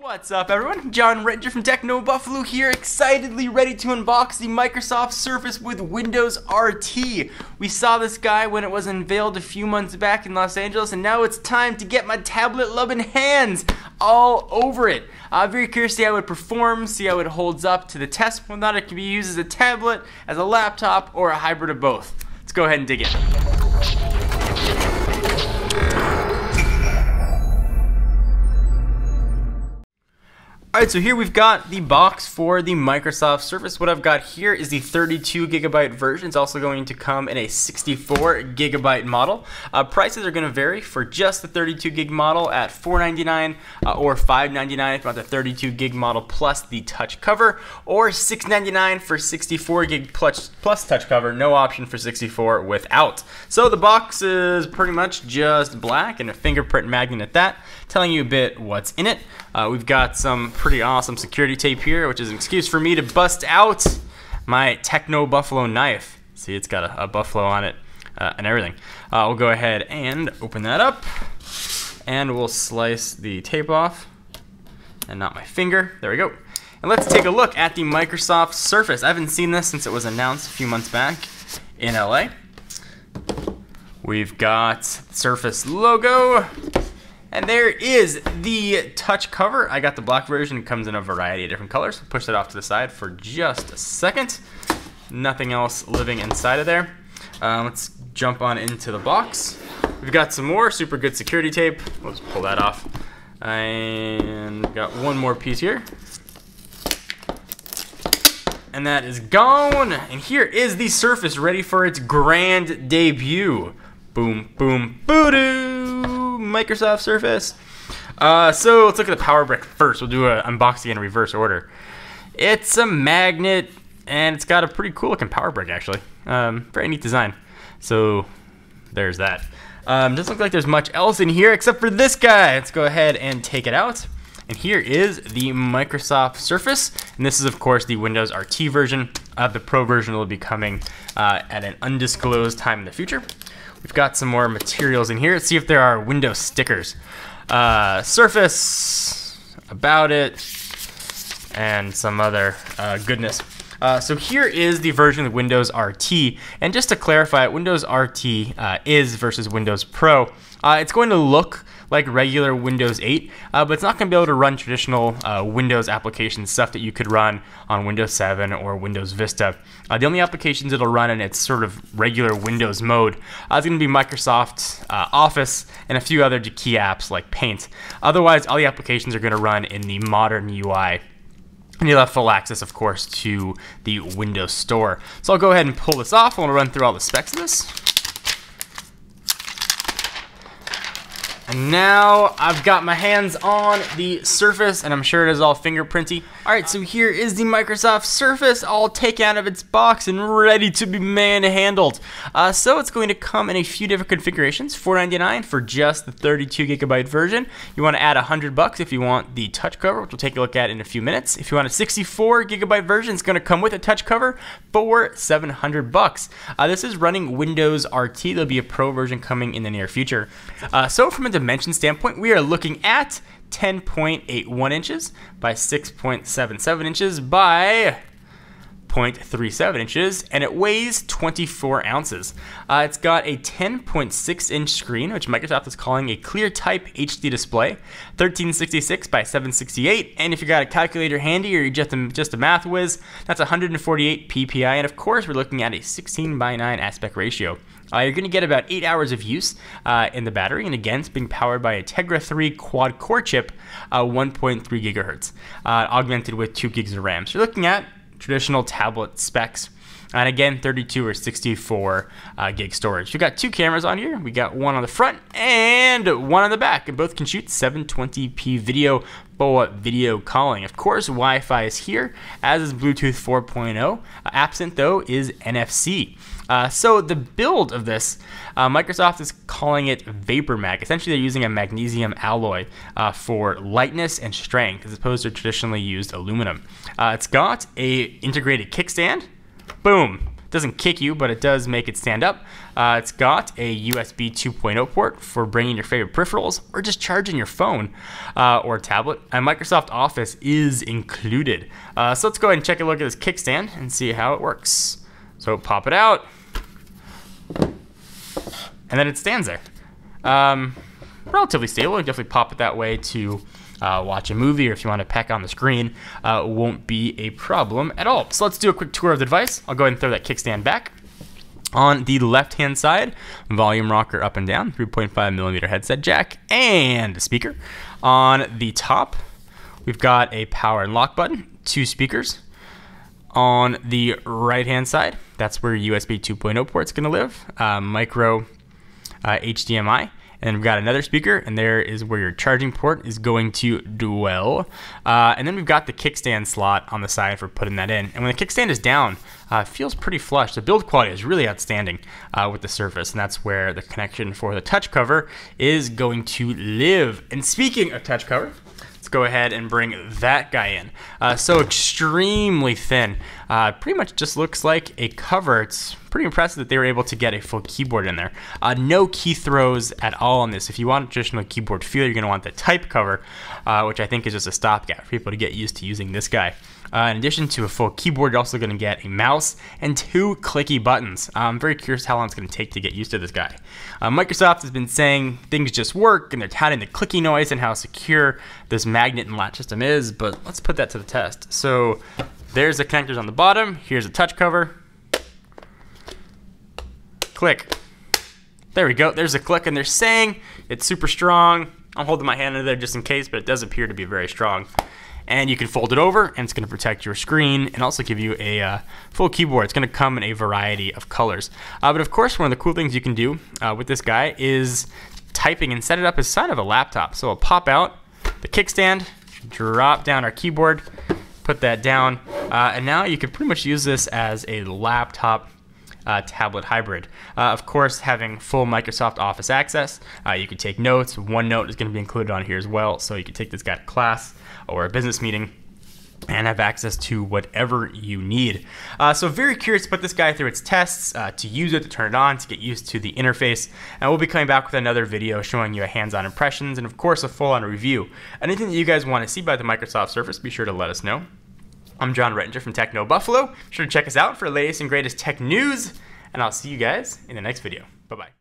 What's up, everyone? John Rettinger from Techno Buffalo here, excitedly ready to unbox the Microsoft Surface with Windows RT. We saw this guy when it was unveiled a few months back in Los Angeles, and now it's time to get my tablet-loving hands all over it. Very curious to see how it would perform, see how it holds up to the test, whether or not it can be used as a tablet, as a laptop, or a hybrid of both. Let's go ahead and dig in. Alright, so here we've got the box for the Microsoft Surface. What I've got here is the 32 gigabyte version. It's also going to come in a 64 gigabyte model. Prices are going to vary for just the 32 gig model at $499 or $599 if you want the 32 gig model plus the touch cover, or $699 for 64 gig plus touch cover, no option for 64 without. So the box is pretty much just black and a fingerprint magnet at that, telling you a bit what's in it. We've got some pretty awesome security tape here, which is an excuse for me to bust out my Techno Buffalo knife. See, it's got a buffalo on it and everything. We'll go ahead and open that up, and we'll slice the tape off, and not my finger. There we go. And let's take a look at the Microsoft Surface. I haven't seen this since it was announced a few months back in LA. We've got Surface logo. And there is the touch cover. I got the black version. It comes in a variety of different colors. Push that off to the side for just a second. Nothing else living inside of there. Let's jump on into the box. We've got some more super good security tape. Let's pull that off. And got one more piece here. And that is gone. And here is the Surface ready for its grand debut. Boom, boom, boo-doo. Microsoft Surface. So let's look at the power brick first. We'll do an unboxing in reverse order. It's a magnet, and it's got a pretty cool looking power brick, actually. Very neat design. So there's that. Doesn't look like there's much else in here except for this guy. Let's go ahead and take it out. And here is the Microsoft Surface. And this is, of course, the Windows RT version. The Pro version will be coming at an undisclosed time in the future. We've got some more materials in here. Let's see if there are Windows stickers. Surface, about it, and some other goodness. So here is the version of Windows RT. And just to clarify, Windows RT is versus Windows Pro. It's going to look like regular Windows 8, but it's not going to be able to run traditional Windows applications, stuff that you could run on Windows 7 or Windows Vista. The only applications it'll run in its sort of regular Windows mode is going to be Microsoft Office and a few other key apps like Paint. Otherwise, all the applications are going to run in the modern UI. And you'll have full access, of course, to the Windows Store. So I'll go ahead and pull this off. I want to run through all the specs of this. And now I've got my hands on the Surface, and I'm sure it is all fingerprinty. Alright, so here is the Microsoft Surface all taken out of its box and ready to be manhandled. So it's going to come in a few different configurations. $499 for just the 32 gigabyte version. You want to add $100 if you want the touch cover, which we'll take a look at in a few minutes. If you want a 64 gigabyte version, it's going to come with a touch cover for $700. This is running Windows RT. There'll be a Pro version coming in the near future. So from a dimension standpoint, we are looking at 10.81 inches by 6.77 inches by 0.37 inches, and it weighs 24 ounces. It's got a 10.6 inch screen, which Microsoft is calling a clear type HD display, 1366 by 768, and if you got a calculator handy or you're just a math whiz, that's 148 ppi, and of course we're looking at a 16:9 aspect ratio. You're going to get about 8 hours of use in the battery, and again, it's being powered by a Tegra 3 quad-core chip, 1.3 gigahertz, augmented with 2 gigs of RAM. So you're looking at traditional tablet specs, and again, 32 or 64 gig storage. We've got two cameras on here. We got one on the front and one on the back, and both can shoot 720p video for video calling. Of course, Wi-Fi is here, as is Bluetooth 4.0. Absent, though, is NFC. So the build of this, Microsoft is calling it Vapor Mag. Essentially, they're using a magnesium alloy for lightness and strength, as opposed to traditionally used aluminum. It's got a integrated kickstand. Boom. doesn't kick you, but it does make it stand up. It's got a USB 2.0 port for bringing your favorite peripherals or just charging your phone or tablet. And Microsoft Office is included. So let's go ahead and take a look at this kickstand and see how it works. So pop it out, and then it stands there. Relatively stable. You can definitely pop it that way to watch a movie, or if you want to peck on the screen, won't be a problem at all. So let's do a quick tour of the device. I'll go ahead and throw that kickstand back. On the left-hand side, volume rocker up and down, 3.5mm headset jack, and a speaker. On the top, we've got a power and lock button, 2 speakers. On the right-hand side, that's where USB 2.0 port's going to live, micro HDMI. And then we've got another speaker, and there is where your charging port is going to dwell. And then we've got the kickstand slot on the side for putting that in. And when the kickstand is down, it feels pretty flush. The build quality is really outstanding with the Surface, and that's where the connection for the touch cover is going to live. And speaking of touch cover, let's go ahead and bring that guy in. So extremely thin. Pretty much just looks like a cover. It's pretty impressive that they were able to get a full keyboard in there. No key throws at all on this. If you want a traditional keyboard feel, you're going to want the type cover, which I think is just a stopgap for people to get used to using this guy. In addition to a full keyboard, you're also going to get a mouse and 2 clicky buttons. I'm very curious how long it's going to take to get used to this guy. Microsoft has been saying things just work, and they're touting the clicky noise and how secure this magnet and latch system is, but let's put that to the test. So there's the connectors on the bottom. Here's a touch cover. Click. There we go. There's a click, and they're saying it's super strong. I'm holding my hand under there just in case, but it does appear to be very strong. And you can fold it over, and it's going to protect your screen and also give you a full keyboard. It's going to come in a variety of colors. But of course, one of the cool things you can do with this guy is typing and set it up as kind of a laptop. So I'll pop out the kickstand, drop down our keyboard, put that down, and now you could pretty much use this as a laptop tablet hybrid. Of course, having full Microsoft Office access, you could take notes. OneNote is going to be included on here as well, so you could take this guy to class or a business meeting and have access to whatever you need. So very curious to put this guy through its tests, to use it, to turn it on, to get used to the interface. And we'll be coming back with another video showing you a hands-on impressions and of course a full-on review. Anything that you guys want to see by the Microsoft Surface, be sure to let us know. I'm John Rettinger from Techno Buffalo. Be sure to check us out for the latest and greatest tech news, and I'll see you guys in the next video. Bye-bye.